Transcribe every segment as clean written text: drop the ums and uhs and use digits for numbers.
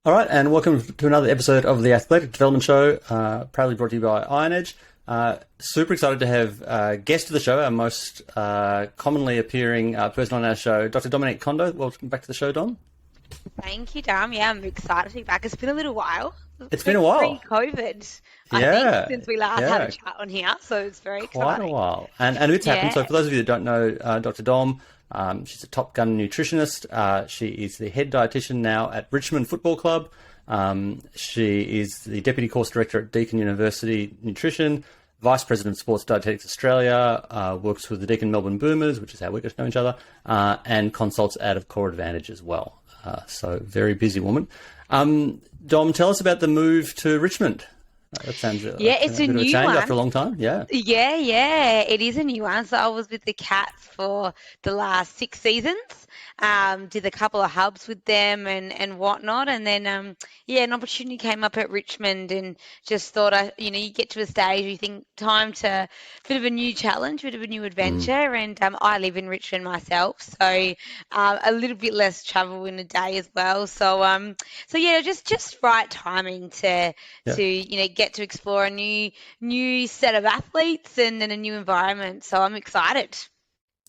All right, and welcome to another episode of the Athletic Development Show, proudly brought to you by Iron Edge. Super excited to have guest of the show, our most commonly appearing person on our show, Dr. Dom Condo. Welcome back to the show, Dom. Thank you, Dom. Yeah, I'm excited to be back. It's been a little while. It's been a while. Pre-COVID, I Yeah, think, since we last had a chat on here, so it's very quite exciting. a while. And it's happened. So for those of you that don't know Dr. Dom, she's a Top Gun nutritionist. She is the head dietitian now at Richmond Football Club. She is the deputy course director at Deakin University Nutrition, vice president of Sports Dietetics Australia, works with the Deakin Melbourne Boomers, which is how we get to know each other, and consults out of Core Advantage as well. So very busy woman. Dom, tell us about the move to Richmond. That sounds it's a bit of new change one. after a long time. Yeah. Yeah, it is a new one. So I was with the Cats for the last 6 seasons. Did a couple of hubs with them and whatnot, and then an opportunity came up at Richmond, and just thought you get to a stage where you think time to bit of a new challenge, bit of a new adventure, and I live in Richmond myself, so a little bit less travel in a day as well. So just right timing to get to explore a new set of athletes and a new environment. So I'm excited.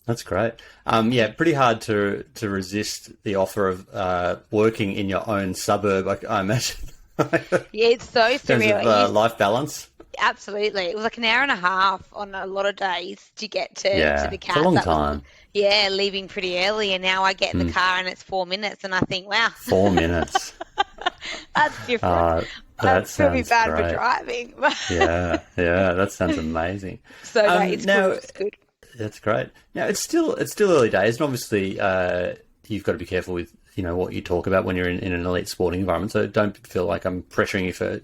That's great. Pretty hard to resist the offer of working in your own suburb, I imagine. Yeah, it's so surreal. In terms of life balance. Absolutely. It was like an hour and a half on a lot of days to get to the Cats. It's a long time. Leaving pretty early, and now I get in the car and it's 4 minutes, and I think, wow. 4 minutes. That's different. That's pretty bad great. for driving. Yeah, that sounds amazing. So it's good. That's great. Now it's still early days, and obviously you've got to be careful with what you talk about when you're in an elite sporting environment. So don't feel like I'm pressuring you for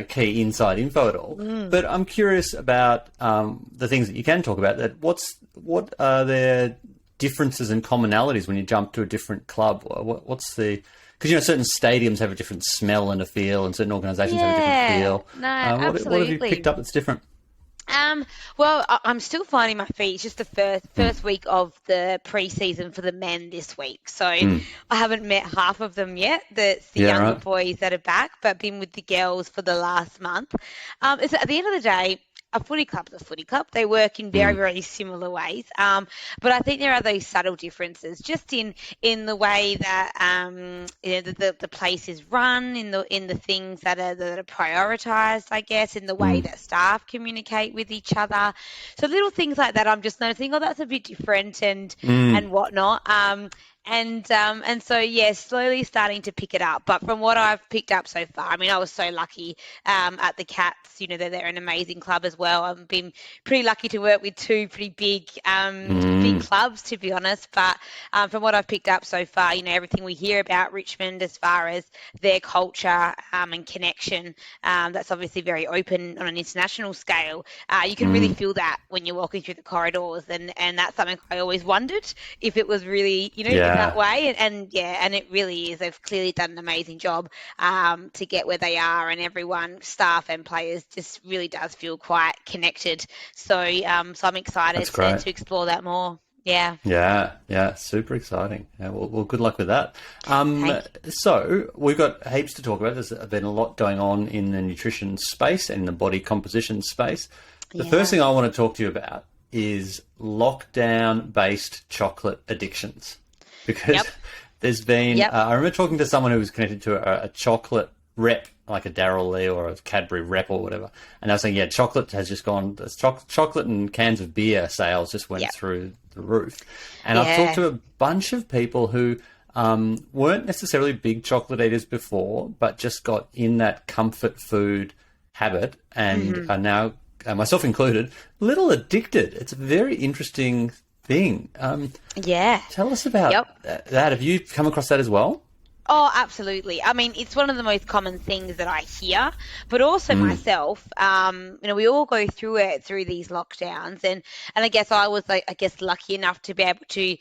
key inside info at all. But I'm curious about the things that you can talk about. What are their differences and commonalities when you jump to a different club? What's the because certain stadiums have a different smell and a feel, and certain organisations have a different feel. No, absolutely. What have you picked up that's different? Well, I'm still finding my feet. It's just the first week of the pre-season for the men this week. So I haven't met half of them yet. It's the younger boys that are back, but been with the girls for the last month. It's at the end of the day, a footy club's a footy club. They work in very, very similar ways. But I think there are those subtle differences just in the way that the place is run, in the things that are prioritised, I guess, in the way that staff communicate with each other. So little things like that, I'm just noticing, that's a bit different and whatnot. And so, slowly starting to pick it up. But from what I've picked up so far, I was so lucky at the Cats. They're an amazing club as well. I've been pretty lucky to work with two pretty big clubs, to be honest. But from what I've picked up so far, everything we hear about Richmond as far as their culture and connection, that's obviously very open on an international scale. You can really feel that when you're walking through the corridors. And that's something I always wondered if it was really, that way, and it really is. They've clearly done an amazing job to get where they are, and everyone, staff and players, just really does feel quite connected. So I'm excited to explore that more. Yeah, super exciting. Well, good luck with that. So we've got heaps to talk about. There's been a lot going on in the nutrition space and the body composition space. The first thing I want to talk to you about is lockdown-based chocolate addictions. Because there's been, I remember talking to someone who was connected to a chocolate rep, like a Darryl Lee or a Cadbury rep or whatever. And I was saying, chocolate has just gone, chocolate and cans of beer sales just went through the roof. And I've talked to a bunch of people who weren't necessarily big chocolate eaters before, but just got in that comfort food habit and are now, myself included, a little addicted. It's a very interesting thing. Tell us about that. Have you come across that as well? Oh, absolutely. It's one of the most common things that I hear, but also myself, we all go through it through these lockdowns. And I guess I was lucky enough to be able to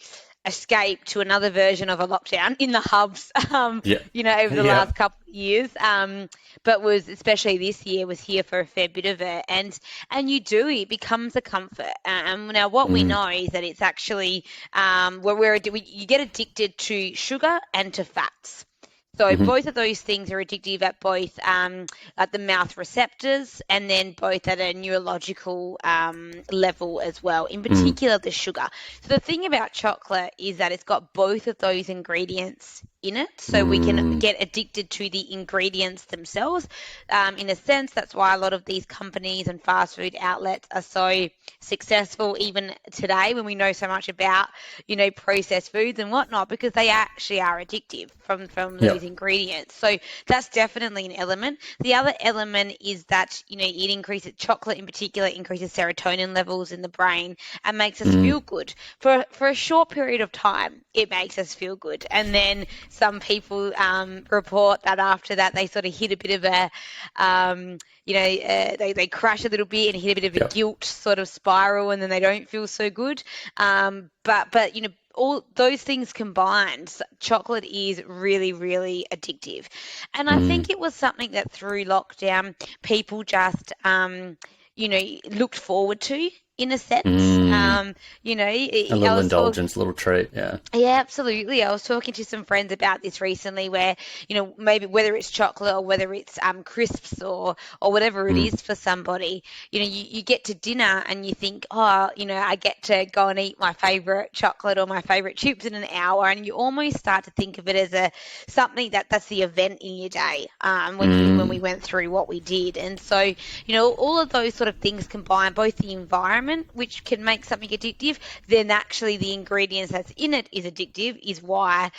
escape to another version of a lockdown in the hubs, over the last couple of years. But was, especially this year, was here for a fair bit of it. And it becomes a comfort. Now what we know is that it's actually, you get addicted to sugar and to fats. So both of those things are addictive at both at the mouth receptors and then both at a neurological level as well, in particular the sugar. So the thing about chocolate is that it's got both of those ingredients in it, so we can get addicted to the ingredients themselves. In a sense, that's why a lot of these companies and fast food outlets are so successful even today when we know so much about, processed foods and whatnot, because they actually are addictive from these ingredients. So that's definitely an element. The other element is that, it increases, chocolate in particular increases serotonin levels in the brain and makes us feel good. For a short period of time, it makes us feel good. And then some people report that after that they sort of hit a bit of a, they crash a little bit and hit a bit of a guilt sort of spiral, and then they don't feel so good. But all those things combined, chocolate is really, really addictive. And I think it was something that through lockdown, people just, looked forward to, in a sense. A little indulgence, a little treat, yeah. Yeah, absolutely. I was talking to some friends about this recently where, maybe whether it's chocolate or whether it's crisps or whatever it is for somebody, you get to dinner and you think, I get to go and eat my favourite chocolate or my favourite chips in an hour, and you almost start to think of it as something that's the event in your day when we went through what we did. And so, all of those sort of things combine, both the environment, which can make something addictive, then actually the ingredients that's in it is addictive, is why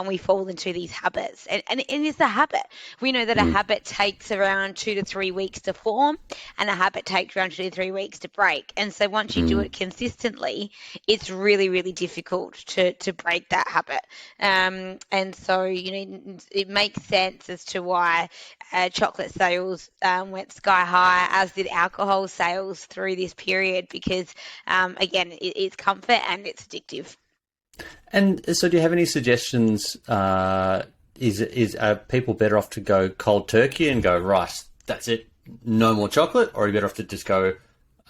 we fall into these habits. And it's a habit. We know that a habit takes around 2 to 3 weeks to form, and a habit takes around 2 to 3 weeks to break. And so once you do it consistently, it's really, really difficult to break that habit. And so, it makes sense as to why chocolate sales went sky high, as did alcohol sales through this period, because again, it's comfort and it's addictive. And so do you have any suggestions? Are people better off to go cold turkey and go, right, that's it, no more chocolate? Or are you better off to just go,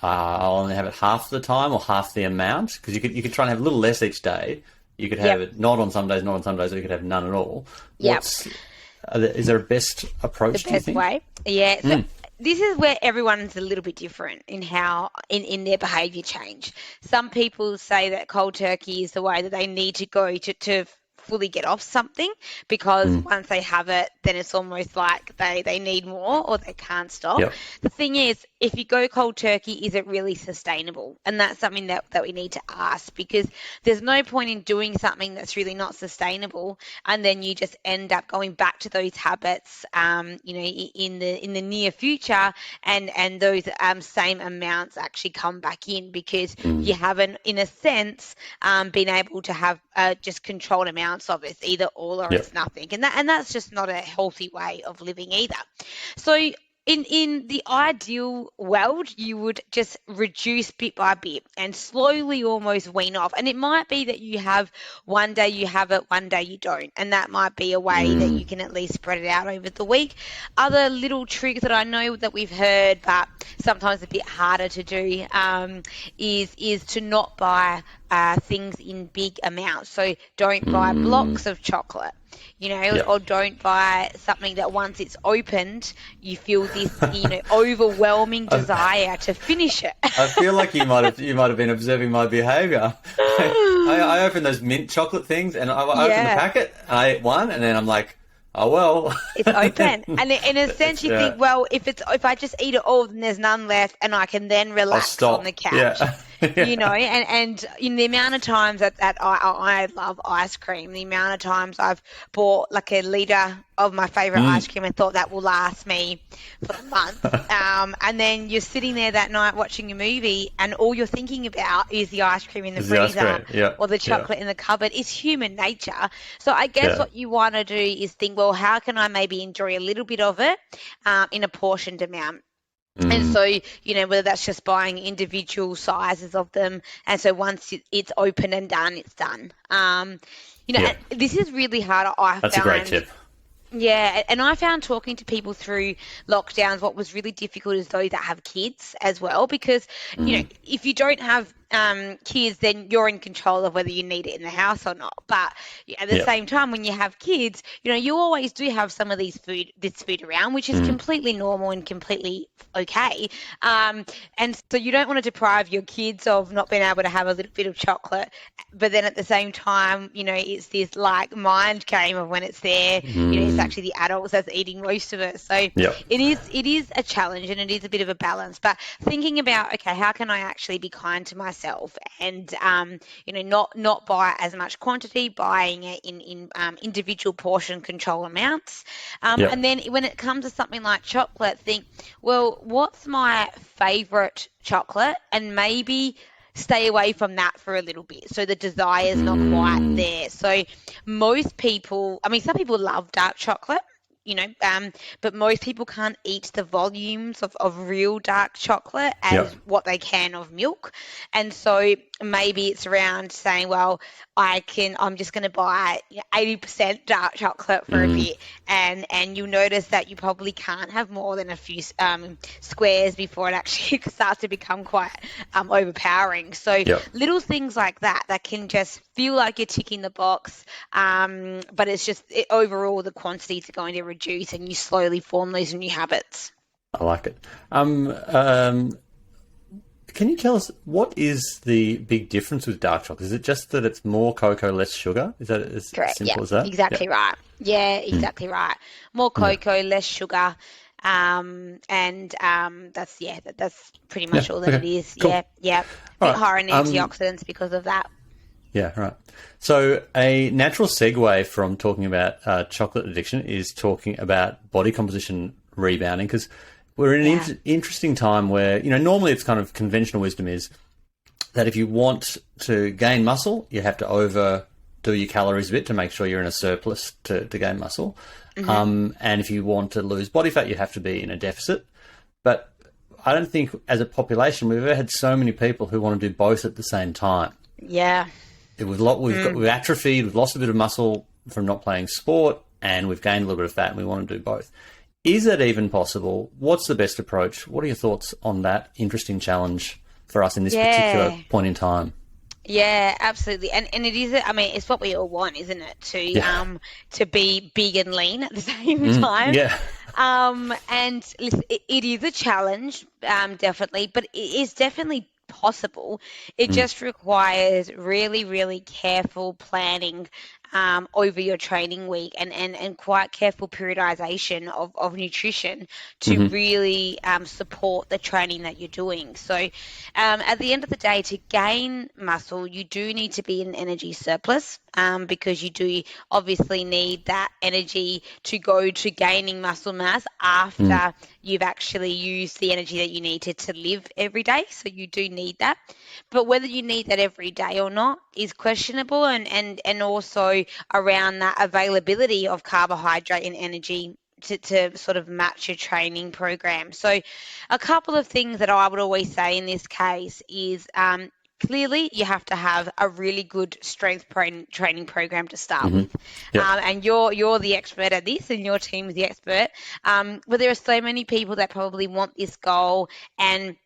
I'll only have it half the time or half the amount? Because you could try and have a little less each day. You could have it not on some days, or you could have none at all. Is there a best approach, the best way? Yeah. So this is where everyone's a little bit different in how in their behaviour change. Some people say that cold turkey is the way that they need to go to fully get off something, because once they have it, then it's almost like they need more or they can't stop. The thing is, if you go cold turkey, is it really sustainable? And that's something that we need to ask, because there's no point in doing something that's really not sustainable and then you just end up going back to those habits in the near future, and those same amounts actually come back in, because you haven't, in a sense, been able to have just controlled amounts of it. It's either all or it's nothing, and that's just not a healthy way of living either. So in the ideal world, you would just reduce bit by bit and slowly almost wean off. And it might be that you have one day you have it, one day you don't. And that might be a way that you can at least spread it out over the week. Other little tricks that I know that we've heard, but sometimes a bit harder to do, is to not buy things in big amounts. So don't buy blocks of chocolate, or don't buy something that once it's opened, you feel this, overwhelming desire to finish it. I feel like you might have been observing my behaviour. I opened those mint chocolate things, and I opened the packet, and I ate one, and then I'm like, oh well, it's open. And in a sense, you think, well, if I just eat it all, then there's none left, and I can then relax on the couch. And in the amount of times that I love ice cream, the amount of times I've bought like a litre of my favourite ice cream and thought that will last me for the month. And then you're sitting there that night watching a movie, and all you're thinking about is the ice cream in the freezer or the chocolate in the cupboard. It's human nature. So I guess what you want to do is think, well, how can I maybe enjoy a little bit of it in a portioned amount? And so, whether that's just buying individual sizes of them. And so once it's open and done, it's done. This is really hard. That's a great tip. Yeah, and I found talking to people through lockdowns, what was really difficult is those that have kids as well, because, if you don't have kids, then you're in control of whether you need it in the house or not. But at the same time, when you have kids, you always do have some of this food around, which is completely normal and completely okay. And so you don't want to deprive your kids of not being able to have a little bit of chocolate, but then at the same time, it's this like mind game of when it's there, it's actually the adults that's eating most of it. So it is a challenge, and it is a bit of a balance. But thinking about, okay, how can I actually be kind to myself and not buy as much quantity, buying it in individual portion control amounts, and then when it comes to something like chocolate, think, well, what's my favorite chocolate, and maybe stay away from that for a little bit, so the desire is not quite there. So most people, some people love dark chocolate, but most people can't eat the volumes of real dark chocolate as what they can of milk. And so maybe it's around saying, well, I'm just going to buy 80% dark chocolate for a bit, and you'll notice that you probably can't have more than a few squares before it actually starts to become quite overpowering. So little things like that can just feel like you're ticking the box, but it's just overall the quantities are going to reduce, and you slowly form those new habits. I like it. Can you tell us what is the big difference with dark chocolate? Is it just that it's more cocoa, less sugar? Is that as simple as that? Exactly right. Yeah, exactly right. More cocoa, less sugar. And that's pretty much all that it is. Cool. Yeah. A bit higher in antioxidants because of that. Yeah, right. So a natural segue from talking about chocolate addiction is talking about body composition rebounding, because we're in an interesting time where, normally it's kind of conventional wisdom is that if you want to gain muscle, you have to overdo your calories a bit to make sure you're in a surplus to gain muscle. And if you want to lose body fat, you have to be in a deficit. But I don't think as a population we've ever had so many people who want to do both at the same time. Yeah. We've atrophied, we've lost a bit of muscle from not playing sport, and we've gained a little bit of fat, and we want to do both. Is that even possible? What's the best approach? What are your thoughts on that interesting challenge for us in this particular point in time? Yeah, absolutely. And it is, it's what we all want, isn't it? To be big and lean at the same time. Yeah. And listen, it is a challenge, definitely, but it is definitely possible. It just requires really, really careful planning over your training week and quite careful periodization of nutrition to really support the training that you're doing. So at the end of the day, to gain muscle, you do need to be in energy surplus because you do obviously need that energy to go to gaining muscle mass after you've actually used the energy that you need to live every day. So you do need that. But whether you need that every day or not is questionable, and also around that availability of carbohydrate and energy to sort of match your training program. So a couple of things that I would always say in this case is clearly you have to have a really good strength training program to start with. And you're the expert at this, and your team is the expert. But there are so many people that probably want this goal, and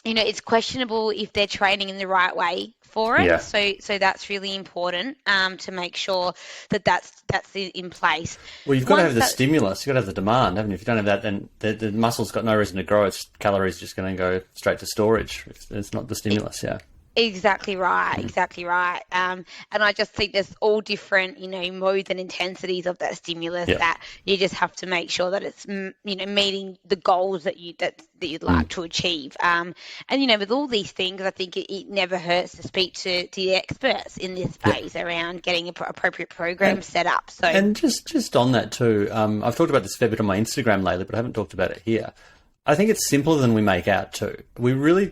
it's questionable if they're training in the right way for it. Yeah. So that's really important to make sure that that's in place. Well, you've got to have the stimulus. You've got to have the demand, haven't you? If you don't have that, then the muscle's got no reason to grow. Its calories just going to go straight to storage. It's not the stimulus, Exactly right. And I just think there's all different, modes and intensities of that stimulus that you just have to make sure that it's, meeting the goals that you'd like to achieve. And with all these things, I think it never hurts to speak to the experts in this space around getting an appropriate program set up. So, and just on that too, I've talked about this a fair bit on my Instagram lately, but I haven't talked about it here. I think it's simpler than we make out too. We really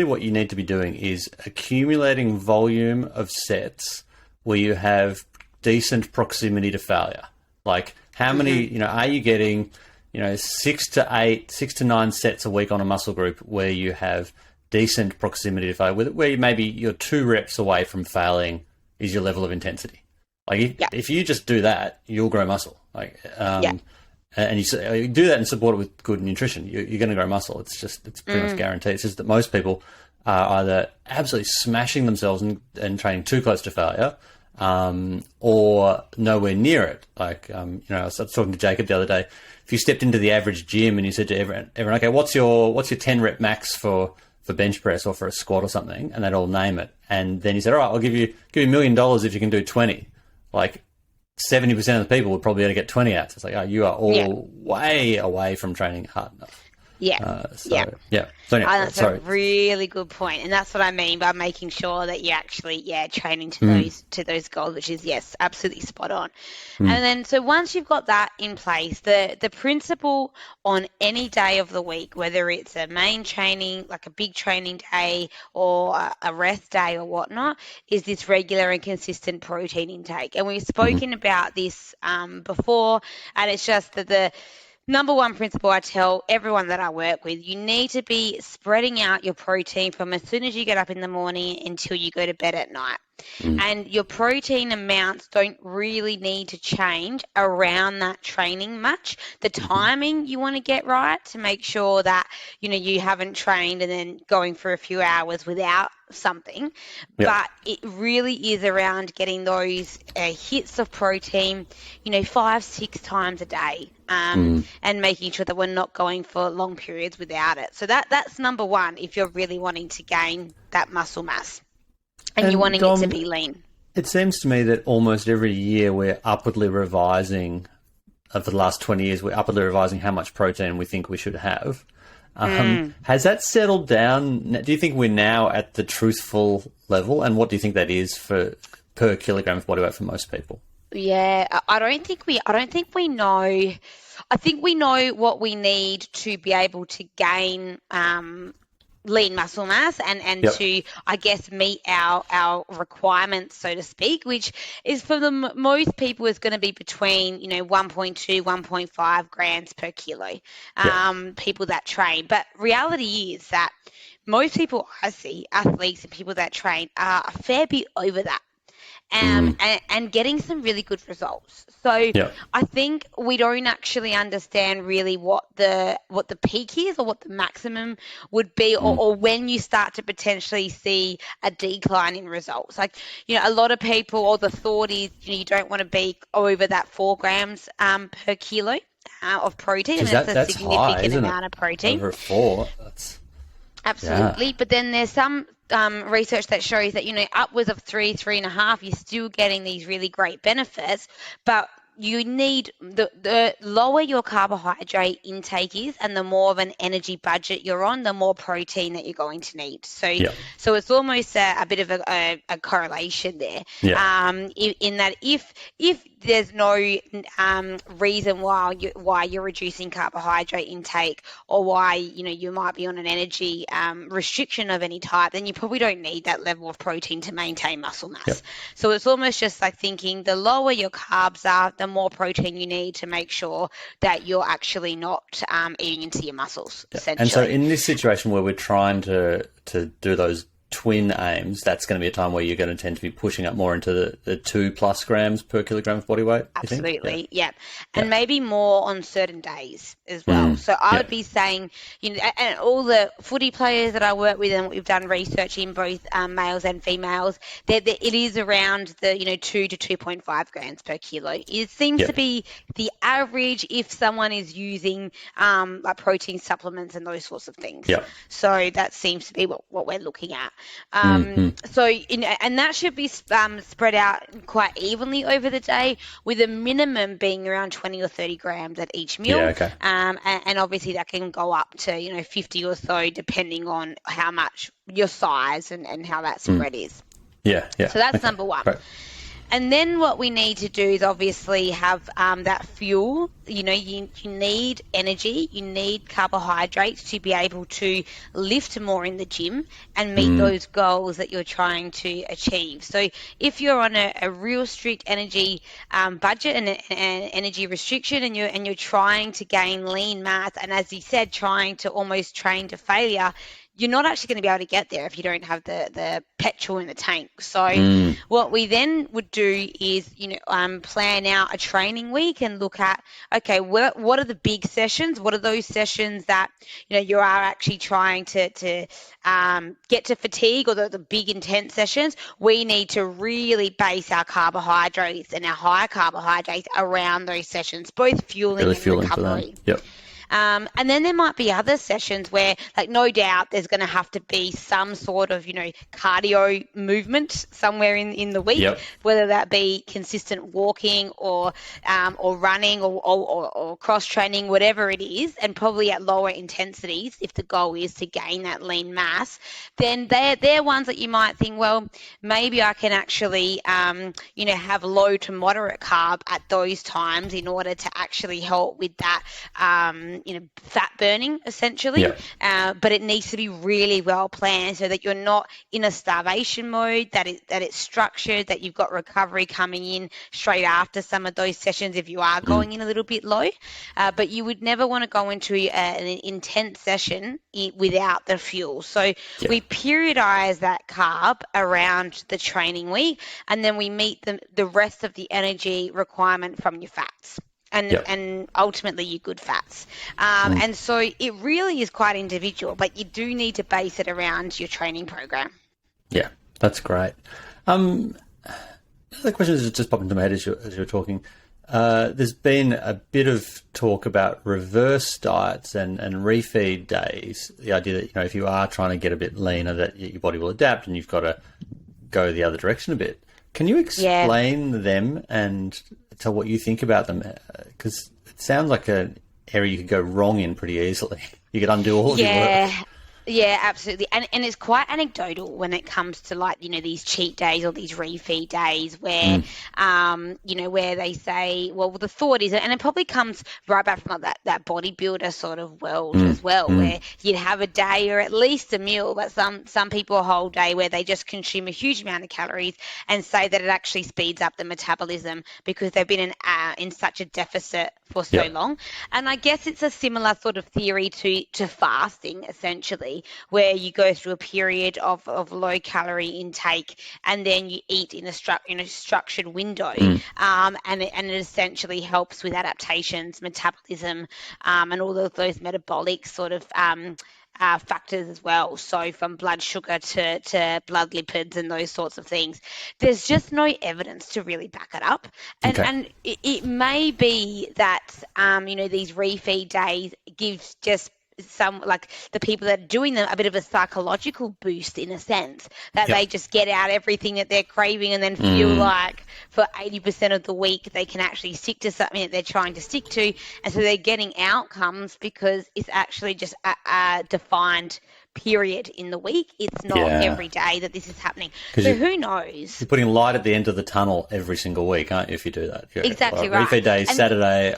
what you need to be doing is accumulating volume of sets where you have decent proximity to failure. Like how many, are you getting, 6 to 9 sets a week on a muscle group where you have decent proximity to failure, where maybe you're 2 reps away from failing is your level of intensity. Like if you just do that, you'll grow muscle. And you do that and support it with good nutrition, you're going to grow muscle. It's pretty much guaranteed. It's just that most people are either absolutely smashing themselves and training too close to failure, or nowhere near it. Like, I was talking to Jacob the other day. If you stepped into the average gym and you said to everyone, okay, what's your 10 rep max for bench press or for a squat or something, and they'd all name it. And then you said, all right, I'll give you $1 million if you can do 20. Like 70% of the people would probably be able to get 20 out. So it's like, oh, you are all way away from training hard enough. Yeah. So anyway, That's sorry. a really good point, and that's what I mean by making sure that you're actually training to those goals, which is absolutely spot on. And then so once you've got that in place, the principle on any day of the week, whether it's a main training, like a big training day, or a rest day or whatnot, is this regular and consistent protein intake. And we've spoken about this before, and it's just that the number one principle I tell everyone that I work with, you need to be spreading out your protein from as soon as you get up in the morning until you go to bed at night. And your protein amounts don't really need to change around that training much. The timing you want to get right to make sure that, you haven't trained and then going for a few hours without something. But it really is around getting those hits of protein, 5-6 times a day, and making sure that we're not going for long periods without it. So that's number one if you're really wanting to gain that muscle mass. And you're wanting it to be lean. It seems to me that almost every year we're upwardly revising, for the last 20 years, we're upwardly revising how much protein we think we should have. Has that settled down? Do you think we're now at the truthful level? And what do you think that is per kilogram of body weight for most people? Yeah, I don't think we know. I think we know what we need to be able to gain lean muscle mass and to, I guess, meet our requirements, so to speak, which is for the most people is going to be between 1.2 1.5 grams per kilo, people that train. But reality is that most people I see, athletes and people that train, are a fair bit over that. And getting some really good results. So I think we don't actually understand really what the peak is or what the maximum would be, or when you start to potentially see a decline in results. Like, a lot of people, or the thought is, you don't want to be over that 4 grams per kilo of protein. And that's a significant amount of protein. Over 4, that's... Absolutely. Yeah. But then there's some research that shows that, upwards of 3.5, you're still getting these really great benefits, but you need the lower your carbohydrate intake is and the more of an energy budget you're on, the more protein that you're going to need. So so it's almost a bit of a correlation there. In that if there's no reason why you're reducing carbohydrate intake, or why you might be on an energy restriction of any type, then you probably don't need that level of protein to maintain muscle mass. So it's almost just like thinking the lower your carbs are, the more protein you need to make sure that you're actually not eating into your muscles, essentially. And so in this situation where we're trying to do those twin aims, that's going to be a time where you're going to tend to be pushing up more into the 2+ grams per kilogram of body weight. Absolutely, and maybe more on certain days as well. So I would be saying, and all the footy players that I work with, and we've done research in both males and females, that it is around the 2 to 2.5 grams per kilo. It seems to be the average if someone is using like protein supplements and those sorts of things. So that seems to be what we're looking at. So, and that should be spread out quite evenly over the day, with a minimum being around 20 or 30 grams at each meal. And obviously that can go up to 50 or so, depending on how much your size and how that spread is. So that's number one. Right. And then what we need to do is obviously have that fuel. You need energy, you need carbohydrates to be able to lift more in the gym and meet those goals that you're trying to achieve. So if you're on a real strict energy budget and an energy restriction, and you're trying to gain lean mass, and as you said, trying to almost train to failure, you're not actually going to be able to get there if you don't have the petrol in the tank. So what we then would do is, plan out a training week and look at, okay, what are the big sessions? What are those sessions that, you are actually trying to get to fatigue, or the big intense sessions? We need to really base our carbohydrates and our higher carbohydrates around those sessions, both fueling and recovery. Yep. And then there might be other sessions where, like, no doubt there's going to have to be some sort of, cardio movement somewhere in the week, whether that be consistent walking or running or cross training, whatever it is, and probably at lower intensities if the goal is to gain that lean mass. Then they're ones that you might think, well, maybe I can actually, have low to moderate carb at those times in order to actually help with that, fat burning, essentially. But it needs to be really well planned so that you're not in a starvation mode, that it's structured, that you've got recovery coming in straight after some of those sessions if you are going in a little bit low. But you would never want to go into an intense session without the fuel. So we periodize that carb around the training week, and then we meet the rest of the energy requirement from your fats. And ultimately your good fats. And so it really is quite individual, but you do need to base it around your training program. Yeah, that's great. The question is just popped into my head as you're talking. There's been a bit of talk about reverse diets and refeed days. The idea that, if you are trying to get a bit leaner, that your body will adapt and you've got to go the other direction a bit. Can you explain them and tell what you think about them? Because it sounds like an area you could go wrong in pretty easily. You could undo all of your work. Yeah, absolutely. And it's quite anecdotal when it comes to, like, these cheat days or these refeed days where, where they say, well, the thought is, and it probably comes right back from like that bodybuilder sort of world as well, where you'd have a day or at least a meal, but some people a whole day where they just consume a huge amount of calories and say that it actually speeds up the metabolism because they've been in such a deficit for so long. And I guess it's a similar sort of theory to fasting, essentially, where you go through a period of low calorie intake and then you eat in a structured window, and it essentially helps with adaptations, metabolism, and all of those metabolic sort of factors as well. So from blood sugar to blood lipids and those sorts of things. There's just no evidence to really back it up. And it may be that, these refeed days gives just some, like, the people that are doing them, a bit of a psychological boost, in a sense that they just get out everything that they're craving and then feel like for 80% of the week they can actually stick to something that they're trying to stick to, and so they're getting outcomes because it's actually just a defined period in the week. It's not every day that this is happening. So who knows? You're putting light at the end of the tunnel every single week, aren't you, if you do that? Exactly right. Refeed day, Saturday,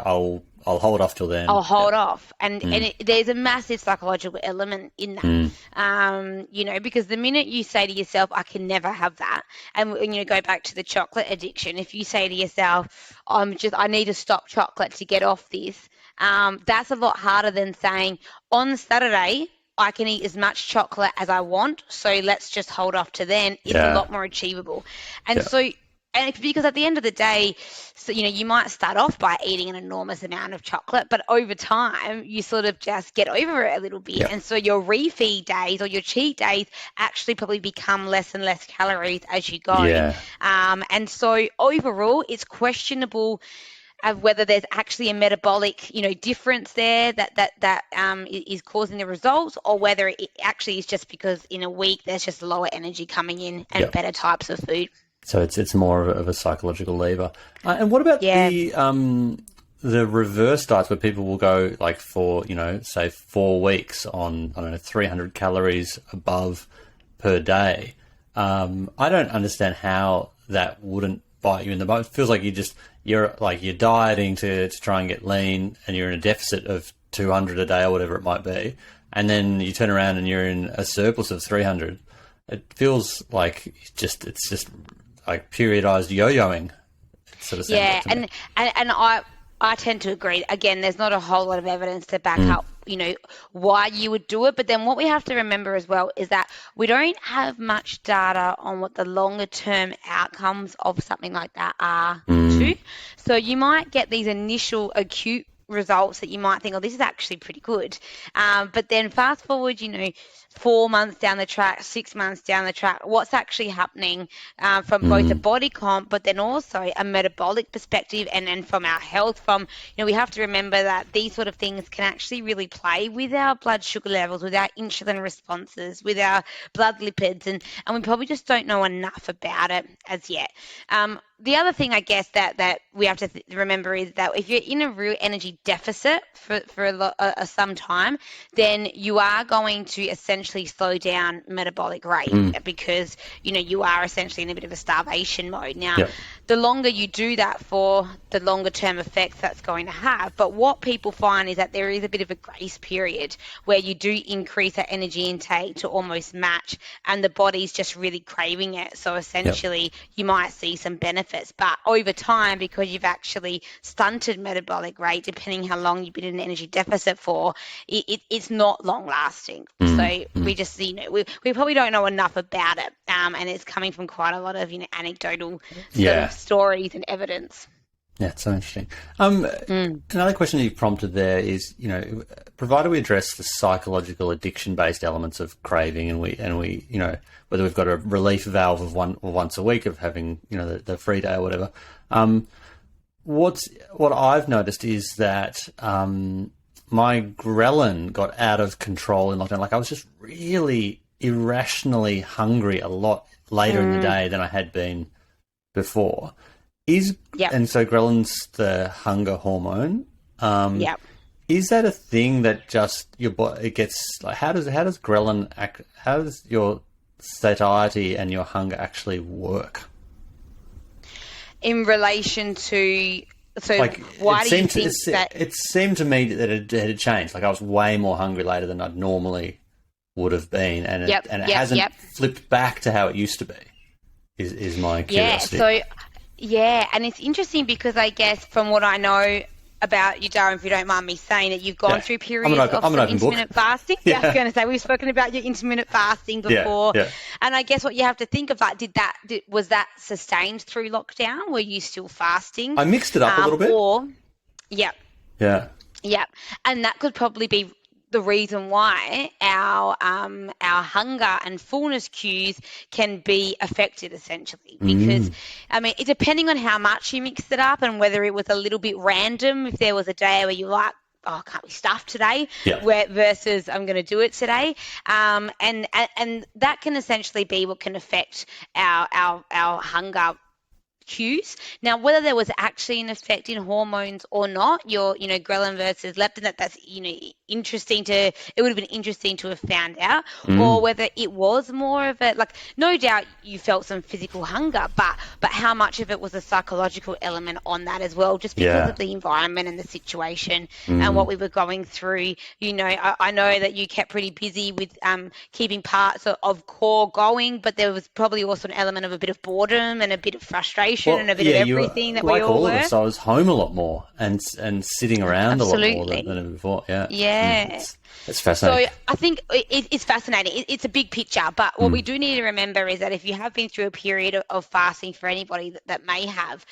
I'll hold off till then. I'll hold off. And there's a massive psychological element in that, because the minute you say to yourself, I can never have that, and go back to the chocolate addiction, if you say to yourself, I need to stop chocolate to get off this, that's a lot harder than saying, on Saturday, I can eat as much chocolate as I want, so let's just hold off to then. It's a lot more achievable. And because at the end of the day, so you might start off by eating an enormous amount of chocolate, but over time you sort of just get over it a little bit, and so your refeed days or your cheat days actually probably become less and less calories as you go. And so overall, it's questionable of whether there's actually a metabolic, difference there that is causing the results, or whether it actually is just because in a week there's just lower energy coming in and better types of food. So it's more of a psychological lever. And what about the reverse diets where people will go, like, for, say 4 weeks on, 300 calories above per day? I don't understand how that wouldn't bite you in the butt. It feels like you're dieting to try and get lean, and you're in a deficit of 200 a day or whatever it might be, and then you turn around and you're in a surplus of 300. It feels like it's just like periodized yo-yoing. It sort of sounds like to me. And I tend to agree. Again, there's not a whole lot of evidence to back up, why you would do it. But then what we have to remember as well is that we don't have much data on what the longer term outcomes of something like that are too. So you might get these initial acute results that you might think, oh, this is actually pretty good. But then fast forward, 4 months down the track, 6 months down the track, what's actually happening from both a body comp, but then also a metabolic perspective, and then from our health, we have to remember that these sort of things can actually really play with our blood sugar levels, with our insulin responses, with our blood lipids, and we probably just don't know enough about it as yet. The other thing, I guess, that we have to remember is that if you're in a real energy deficit for some time, then you are going to essentially slow down metabolic rate because, you are essentially in a bit of a starvation mode. Now, the longer you do that for, the longer term effects that's going to have. But what people find is that there is a bit of a grace period where you do increase that energy intake to almost match, and the body's just really craving it. So essentially, you might see some benefits. But over time, because you've actually stunted metabolic rate, depending how long you've been in an energy deficit for, it's not long lasting. So we just, we probably don't know enough about it. And it's coming from quite a lot of, anecdotal sort of stories and evidence. Yeah, it's so interesting. Another question you've prompted there is, provided we address the psychological addiction-based elements of craving, and we, whether we've got a relief valve of once a week of having, the free day or whatever. What I've noticed is that my ghrelin got out of control in lockdown. Like, I was just really irrationally hungry a lot later in the day than I had been before. And so ghrelin's the hunger hormone. Is that a thing that just your body, it gets like, how does ghrelin act, how does your satiety and your hunger actually work in relation to, so like, why do you think that it seemed to me that it had changed? Like, I was way more hungry later than I'd normally would have been, and it hasn't flipped back to how it used to be, is my curiosity. And it's interesting because I guess from what I know about you, Darren, if you don't mind me saying, that you've gone through periods of some intermittent fasting. I was going to say, we've spoken about your intermittent fasting before. And I guess what you have to think of, like, was that sustained through lockdown? Were you still fasting? I mixed it up a little bit. And that could probably be the reason why our hunger and fullness cues can be affected, essentially, because depending on how much you mixed it up and whether it was a little bit random, if there was a day where you like, oh, can't we stuff today, versus I'm going to do it today, and that can essentially be what can affect our hunger cues. Now, whether there was actually an effect in hormones or not, your ghrelin versus leptin, that's interesting it would have been interesting to have found out, or whether it was more of a, like, no doubt you felt some physical hunger, but how much of it was a psychological element on that as well, just because of the environment and the situation and what we were going through. I know that you kept pretty busy with keeping parts of core going, but there was probably also an element of a bit of boredom and a bit of frustration and a bit of everything that we all were. Of us, I was home a lot more and sitting around a lot more than before. It's fascinating. So I think it's fascinating. It's a big picture, but what we do need to remember is that if you have been through a period of fasting, for anybody that may have,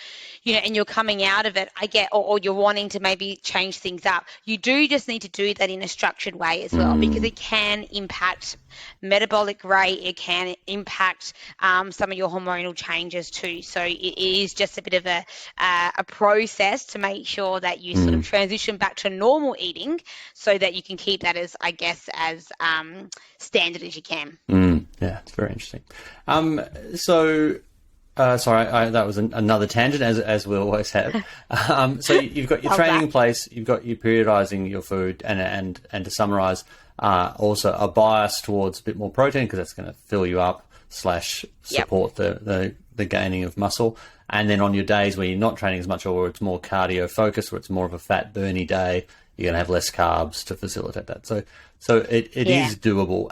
and you're coming out of it, or you're wanting to maybe change things up, you do just need to do that in a structured way as well, because it can impact metabolic rate, it can impact some of your hormonal changes too. So it is just a bit of a process to make sure that you sort of transition back to normal eating, so that you can keep that as standard as you can. Yeah, it's very interesting. Sorry, that was another tangent, as we always have. So you've got your training in place, you've got your periodizing your food, and to summarize, also a bias towards a bit more protein, because that's going to fill you up / support the gaining of muscle. And then on your days where you're not training as much, or it's more cardio focused, or it's more of a fat burny day, you're going to have less carbs to facilitate that. So it is doable.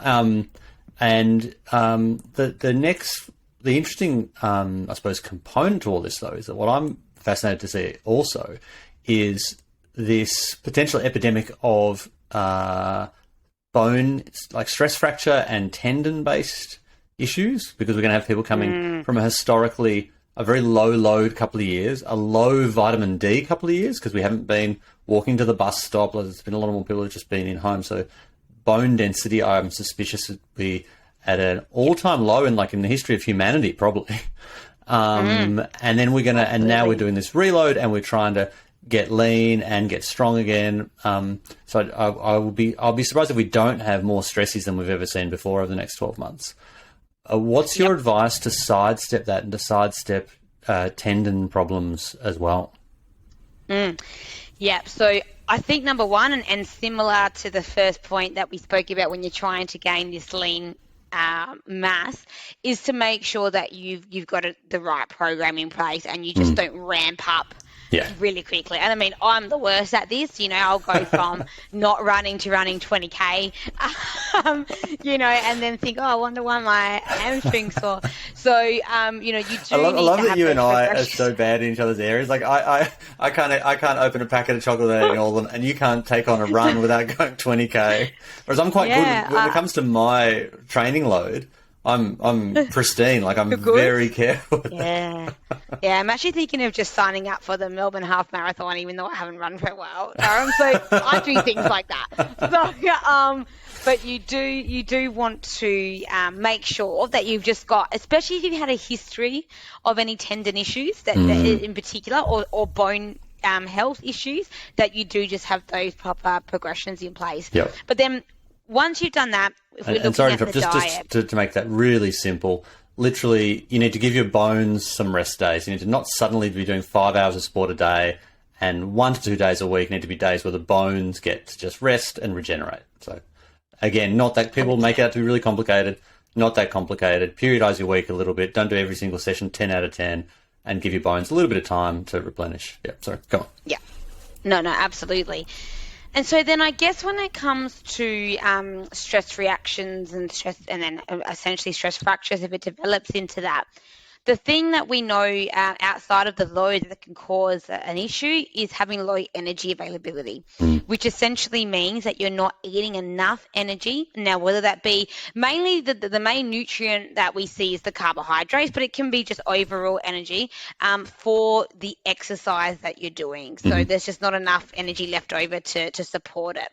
The interesting, I suppose, component to all this, though, is that what I'm fascinated to see also is this potential epidemic of bone, like stress fracture and tendon-based issues, because we're going to have people coming from a very low load couple of years, a low vitamin D couple of years, because we haven't been walking to the bus stop. There's been a lot more people who've just been in home. So bone density, I'm suspicious, would be at an all-time low in the history of humanity, probably. And then now we're doing this reload, and we're trying to get lean and get strong again. So I'll be surprised if we don't have more stresses than we've ever seen before over the next 12 months. What's your advice to sidestep that and to sidestep tendon problems as well? Yeah, so I think number one, and similar to the first point that we spoke about when you're trying to gain this lean mass, is to make sure that you've got the right program in place, and you just don't ramp up really quickly. And I mean, I'm the worst at this. I'll go from not running to running 20K, and then think, I wonder why my hamstring's sore. So, you do. I love that you and I are so bad in each other's areas. Like I can't open a packet of chocolate without eating all of them, and you can't take on a run without going 20K. Whereas I'm quite good when it comes to my training load. I'm pristine. I'm very careful. Yeah. I'm actually thinking of just signing up for the Melbourne Half Marathon, even though I haven't run for a while. So I do things like that. So, but you do want to make sure that you've just got, especially if you've had a history of any tendon issues that in particular, or bone health issues, that you do just have those proper progressions in place. Yep. But then once you've done that, if we're looking at the diet, just to make that really simple, literally, you need to give your bones some rest days. You need to not suddenly be doing 5 hours of sport a day, and 1 to 2 days a week need to be days where the bones get to just rest and regenerate. So, again, not that people make it out to be really complicated, not that complicated. Periodize your week a little bit. Don't do every single session 10 out of 10, and give your bones a little bit of time to replenish. Yeah, sorry, go on. Yeah. No, absolutely. And so then I guess when it comes to stress reactions and then essentially stress fractures, if it develops into that, the thing that we know outside of the load that can cause an issue is having low energy availability, which essentially means that you're not eating enough energy. Now, whether that be mainly the main nutrient that we see is the carbohydrates, but it can be just overall energy for the exercise that you're doing. So there's just not enough energy left over to support it.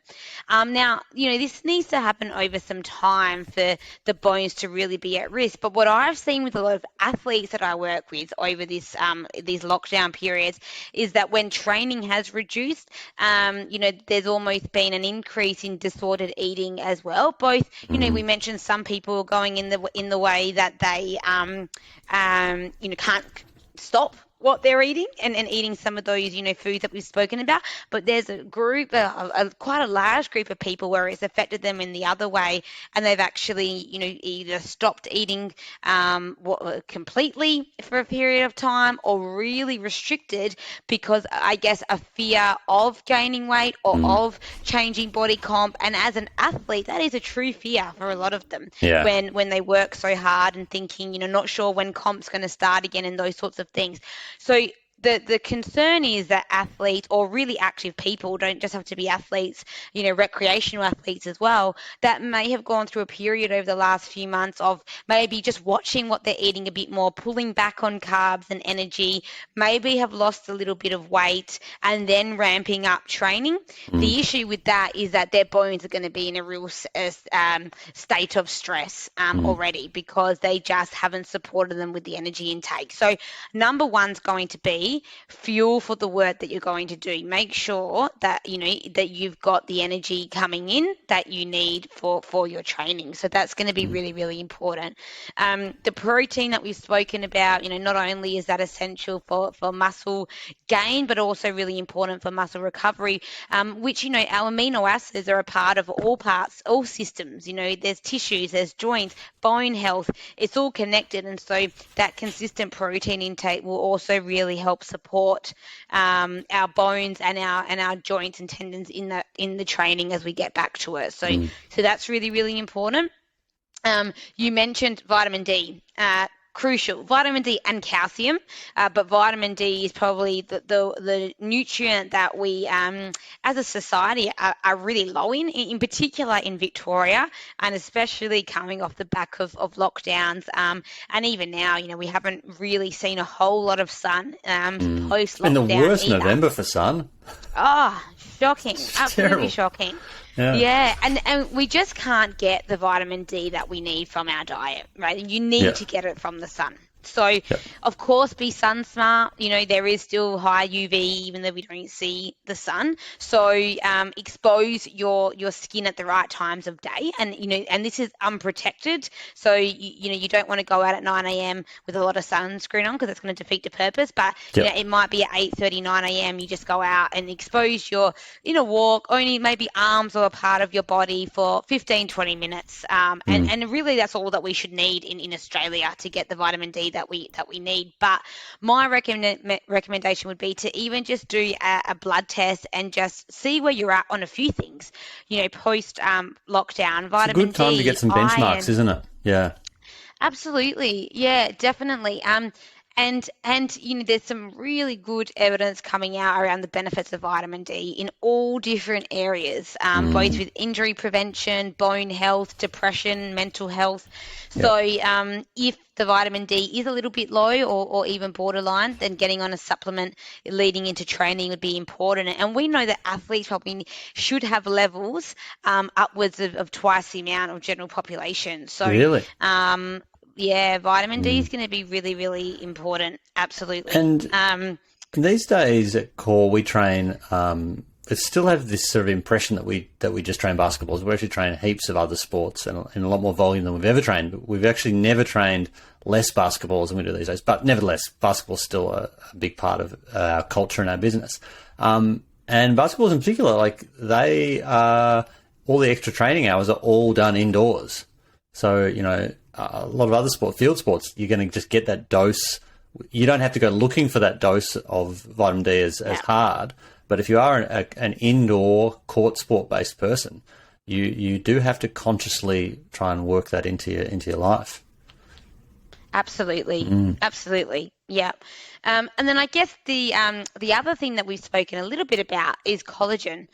Now, this needs to happen over some time for the bones to really be at risk. But what I've seen with a lot of athletes that I work with over these lockdown periods is that when training has reduced, there's almost been an increase in disordered eating as well. Both, we mentioned some people going in the way that they can't stop what they're eating and eating some of those, foods that we've spoken about. But there's a group, quite a large group of people where it's affected them in the other way, and they've actually, either stopped eating completely for a period of time, or really restricted because, I guess, a fear of gaining weight or of changing body comp. And as an athlete, that is a true fear for a lot of them when they work so hard and thinking, not sure when comp's going to start again and those sorts of things. So the concern is that athletes, or really active people, don't just have to be athletes, recreational athletes as well, that may have gone through a period over the last few months of maybe just watching what they're eating a bit more, pulling back on carbs and energy, maybe have lost a little bit of weight and then ramping up training. The issue with that is that their bones are going to be in a real state of stress already, because they just haven't supported them with the energy intake. So number one's going to be fuel for the work that you're going to do. Make sure that that you've got the energy coming in that you need for your training. So that's going to be really, really important. The protein that we've spoken about, not only is that essential for muscle gain, but also really important for muscle recovery, which our amino acids are a part of all systems. There's tissues, there's joints, bone health, it's all connected. And so that consistent protein intake will also really help support our bones and our joints and tendons in the training as we get back to it. So that's really, really important. You mentioned vitamin D. crucial. Vitamin D and calcium, but vitamin D is probably the nutrient that we, as a society, are really low in particular in Victoria, and especially coming off the back of lockdowns. And even now, we haven't really seen a whole lot of sun post-lockdown. And the worst either. November for sun. Oh, shocking. Absolutely terrible. Shocking. Yeah. And we just can't get the vitamin D that we need from our diet, right? You need to get it from the sun. So, of course, be sun smart. There is still high UV, even though we don't see the sun. So, expose your skin at the right times of day. And, and this is unprotected. So, you don't want to go out at 9 a.m. with a lot of sunscreen on, because it's going to defeat the purpose. But, it might be at 8:30, 9 a.m. You just go out and expose your, walk, only maybe arms or a part of your body for 15, 20 minutes. And really that's all that we should need in Australia to get the vitamin D that we need. But my recommendation would be to even just do a blood test and just see where you're at on a few things. Post lockdown, vitamin D. It's a good time to get some benchmarks, iron. Isn't it? Yeah. Absolutely. Yeah, definitely. And there's some really good evidence coming out around the benefits of vitamin D in all different areas, both with injury prevention, bone health, depression, mental health. So if the vitamin D is a little bit low or even borderline, then getting on a supplement leading into training would be important. And we know that athletes probably should have levels upwards of twice the amount of general population. So really? Vitamin D is going to be really, really important. Absolutely. And these days at Core, we train. It still have this sort of impression that we just train basketballs. We actually train heaps of other sports and in a lot more volume than we've ever trained. But we've actually never trained less basketballs than we do these days. But nevertheless, basketball's still a big part of our culture and our business. And basketballs in particular, like they all the extra training hours are all done indoors. So a lot of other field sports, you're going to just get that dose. You don't have to go looking for that dose of vitamin D as hard. But if you are an indoor court sport-based person, you do have to consciously try and work that into your life. Absolutely. Absolutely. Yeah. And then I guess the other thing that we've spoken a little bit about is collagen,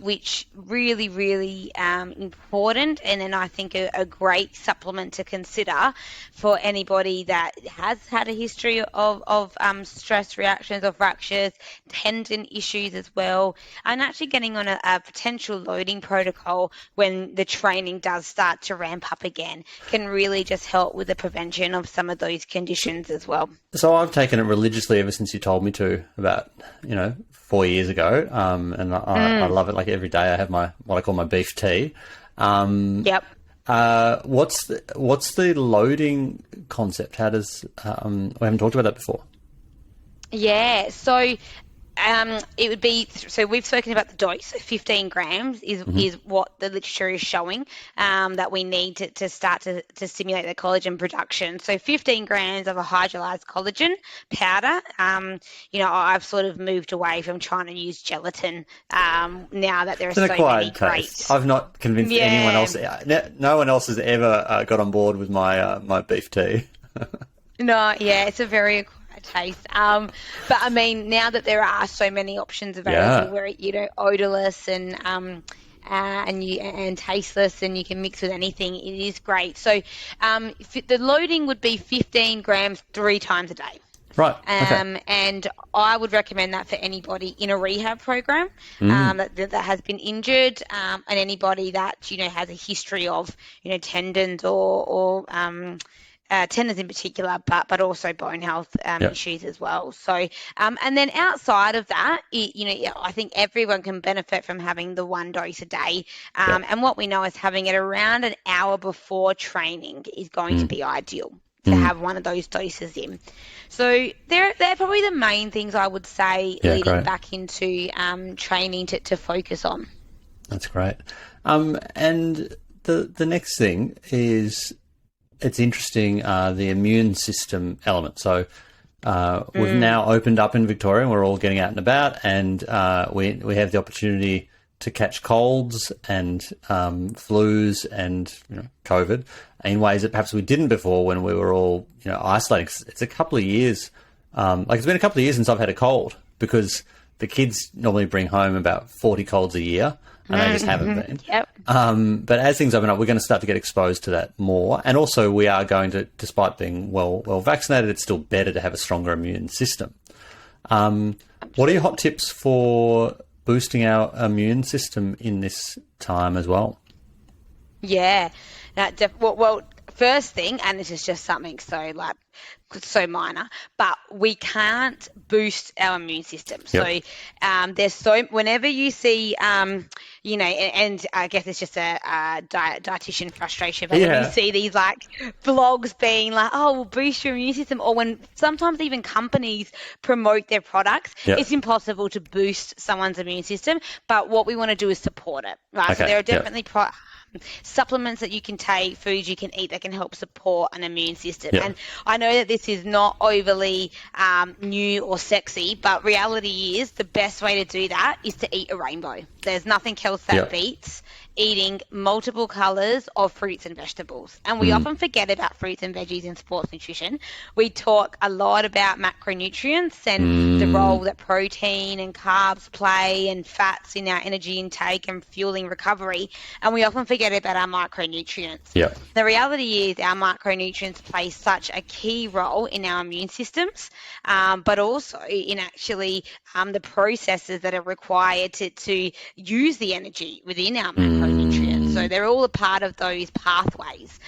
which really, really important, and then I think a great supplement to consider for anybody that has had a history of stress reactions or fractures, tendon issues as well, and actually getting on a potential loading protocol when the training does start to ramp up again can really just help with the prevention of some of those conditions as well. So I've taken it religiously ever since you told me to, about 4 years ago, and I love it. Like every day, I have what I call my beef tea. Yep. What's the loading concept? How does we haven't talked about that before? Yeah. So. It would be, so we've spoken about the dose. 15 grams is what the literature is showing that we need to start to stimulate the collagen production. So 15 grams of a hydrolyzed collagen powder. I've sort of moved away from trying to use gelatin now that there are so many great. I've not convinced anyone else. No one else has ever got on board with my beef tea. No, it's a very taste. But I mean, now that there are so many options available where odorless and tasteless, and you can mix with anything, it is great. So the loading would be 15 grams 3 times a day. Right. Okay. And I would recommend that for anybody in a rehab program that has been injured, and anybody that has a history of tendons or tendons in particular, but also bone health issues as well. So, and then outside of that, I think everyone can benefit from having the 1 dose a day. And what we know is having it around an hour before training is going to be ideal to have one of those doses in. So they're probably the main things I would say leading back into training to focus on. That's great. And the next thing is, it's interesting, the immune system element. So we've now opened up in Victoria and we're all getting out and about, and we have the opportunity to catch colds and flus and COVID in ways that perhaps we didn't before when we were all isolating. It's a couple of years, it's been a couple of years since I've had a cold because the kids normally bring home about 40 colds a year. And they just haven't been. Yep. But as things open up, we're going to start to get exposed to that more. And also we are going to, despite being well vaccinated, it's still better to have a stronger immune system. What are your hot tips for boosting our immune system in this time as well? Yeah. Well, first thing, and this is just something so minor, but we can't boost our immune system. Yep. So whenever you see, and I guess it's just a dietitian frustration, but when you see these blogs being we'll boost your immune system, or when sometimes even companies promote their products, it's impossible to boost someone's immune system. But what we want to do is support it, right? Okay. So there are definitely supplements that you can take, foods you can eat that can help support an immune system. Yeah. And I know that this is not overly new or sexy, but reality is the best way to do that is to eat a rainbow. There's nothing else that beats eating multiple colours of fruits and vegetables. And we often forget about fruits and veggies in sports nutrition. We talk a lot about macronutrients and the role that protein and carbs play and fats in our energy intake and fueling recovery. And we often forget about our micronutrients. Yeah. The reality is our micronutrients play such a key role in our immune systems, but also in actually the processes that are required to use the energy within our macronutrients. So they're all a part of those pathways.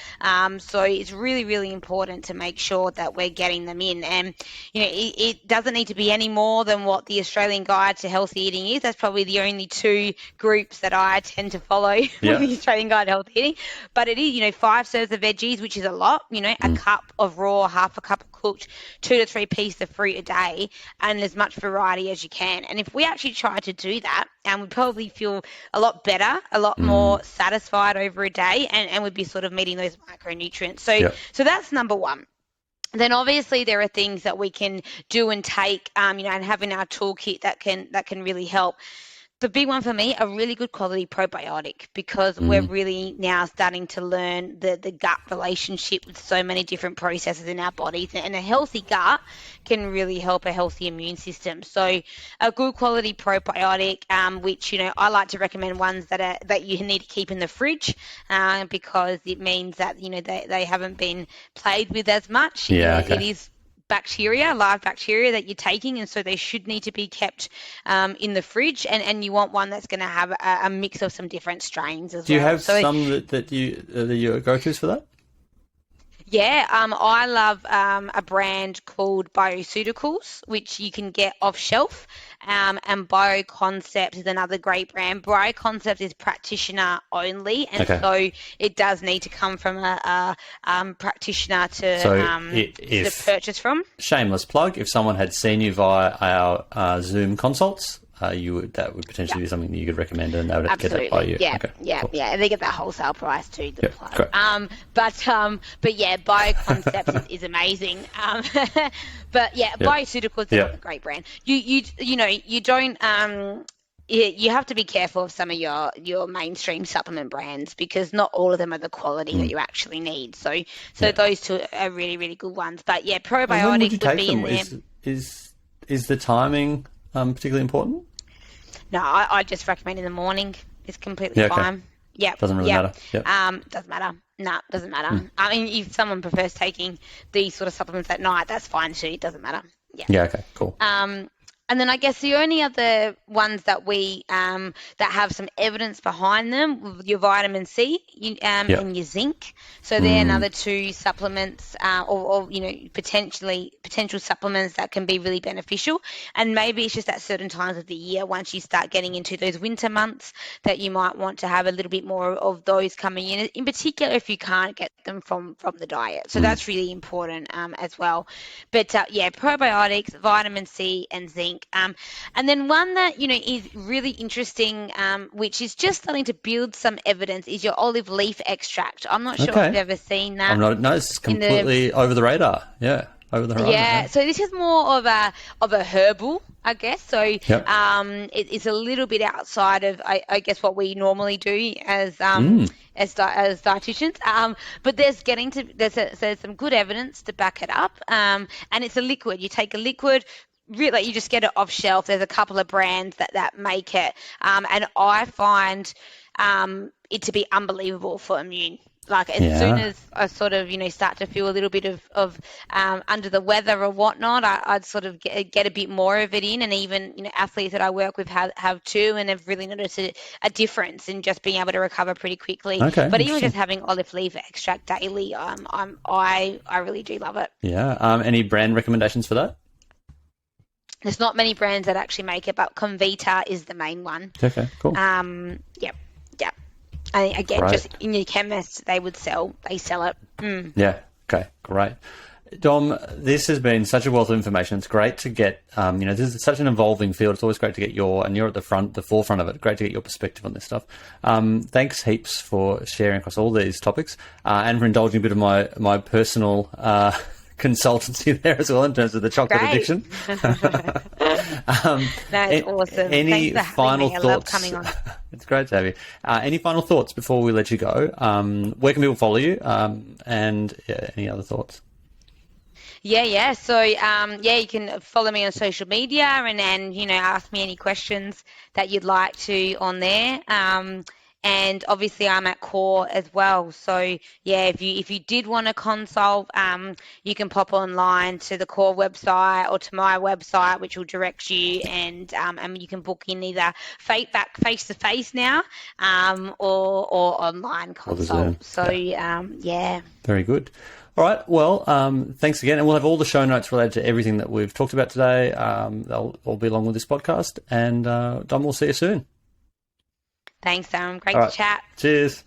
So it's really, really important to make sure that we're getting them in. And, it doesn't need to be any more than what the Australian Guide to Healthy Eating is. That's probably the only two groups that I tend to follow with the Australian Guide to Healthy Eating. But it is, 5 serves of veggies, which is a lot, a cup of raw, half a cup of cooked, 2 to 3 pieces of fruit a day, and as much variety as you can. And if we actually try to do that, we'd probably feel a lot better, a lot more satisfied over a day, and we'd be sort of meeting those micronutrients. So that's number one. Then obviously there are things that we can do and take, and have in our toolkit that can really help. The big one for me, a really good quality probiotic, because we're really now starting to learn the gut relationship with so many different processes in our bodies, and a healthy gut can really help a healthy immune system. So a good quality probiotic, which, I like to recommend ones that you need to keep in the fridge, because it means that, they haven't been played with as much. Yeah, okay. It is live bacteria that you're taking, and so they should need to be kept in the fridge, and you want one that's going to have a mix of some different strains as well. Do you have some that you go-tos for that? Yeah, I love a brand called Bioceuticals, which you can get off shelf, and Bioconcept is another great brand. Bioconcept is practitioner only, and so it does need to come from a practitioner to purchase from. Shameless plug, if someone had seen you via our Zoom consults, that would potentially be something that you could recommend, and they would have to get that by you. Yeah, cool. And they get that wholesale price too. But Bioconcept is amazing. Bioceuticals is a great brand. You don't. You have to be careful of some of your mainstream supplement brands, because not all of them are the quality that you actually need. So those two are really, really good ones. But probiotics would be in there. Is the timing particularly important? No, I just recommend in the morning. It's completely fine. Yeah. Doesn't really matter. Yep. Doesn't matter. No, doesn't matter. I mean, if someone prefers taking these sort of supplements at night, that's fine too. It doesn't matter. Yeah. Yeah. Okay. Cool. And then I guess the only other ones that we that have some evidence behind them, your vitamin C and your zinc. So they're another two supplements, or potential supplements that can be really beneficial. And maybe it's just at certain times of the year, once you start getting into those winter months, that you might want to have a little bit more of those coming in particular if you can't get them from the diet. So that's really important as well. But probiotics, vitamin C and zinc. And then one that, is really interesting, which is just starting to build some evidence, is your olive leaf extract. I'm not sure if you've ever seen that. I'm not. No, it's completely over the radar. Yeah. over the horizon. Yeah, so this is more of a herbal, I guess. So Yep. it's a little bit outside of I guess what we normally do as as dietitians. But there's some good evidence to back it up. And it's a liquid. You take a liquid. Really, you just get it off shelf. There's a couple of brands that make it, and I find it to be unbelievable for immune. Like as soon as I sort of, start to feel a little bit of under the weather or whatnot, I'd sort of get a bit more of it in. And even, athletes that I work with have too, and they've really noticed a difference in just being able to recover pretty quickly. Okay, but even just having olive leaf extract daily, I really do love it. Yeah. Any brand recommendations for that? There's not many brands that actually make it, but Convita is the main one. Okay, cool. Yep. And again, Great. just in your chemist, they sell it. Yeah. Okay. Great. Dom, this has been such a wealth of information. It's great to get, this is such an evolving field. It's always great to get and you're at the forefront of it. Great to get your perspective on this stuff. Thanks heaps for sharing across all these topics, and for indulging a bit of my personal, consultancy there as well in terms of the chocolate addiction. That's awesome. Any Thanks for final having me. thoughts? I love coming on. It's great to have you. Any final thoughts before we let you go? Where can people follow you? And any other thoughts? Yeah. So, you can follow me on social media and ask me any questions that you'd like to on there. And obviously I'm at Core as well. So if you did want to consult, you can pop online to the Core website or to my website, which will direct you, and you can book in either face to face now, or online consult. So yeah. Very good. All right. Well, thanks again. And we'll have all the show notes related to everything that we've talked about today. They'll all be along with this podcast. And Dom, we'll see you soon. Thanks, Sam. Great to chat. Cheers.